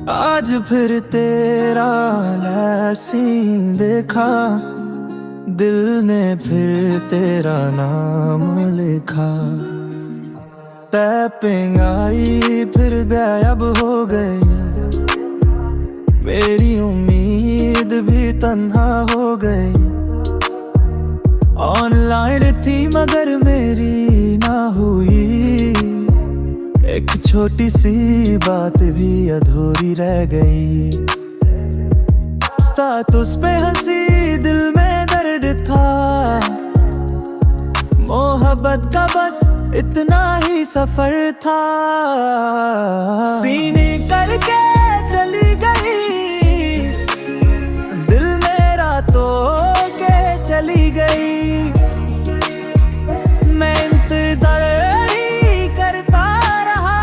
आज फिर तेरा लहसी देखा, दिल ने फिर तेरा नाम लिखा। टैपिंग आई फिर गायब हो गई, मेरी उम्मीद भी तन्हा हो गई। ऑनलाइन थी मगर मेरी ना हुई, एक छोटी सी बात भी अधूरी रह गई। स्टेटस पे हंसी दिल में दर्द था, मोहब्बत का बस इतना ही सफर था। सीने करके चली गई, दिल मेरा तो के चली गई। मैं इंतजार ही करता रहा,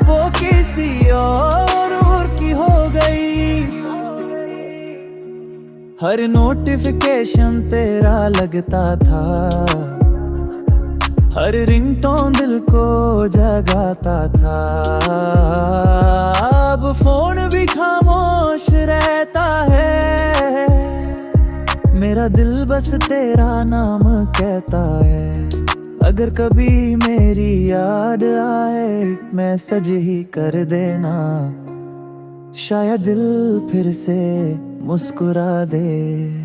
वो किसी और की हो गई। हर नोटिफिकेशन तेरा लगता था, हर रिंगटोन दिल को जगाता था। अब फोन भी खामोश रहता है, मेरा दिल बस तेरा नाम कहता है। अगर कभी मेरी याद आए मैसेज ही कर देना, शायद दिल फिर से मुस्कुरा दे।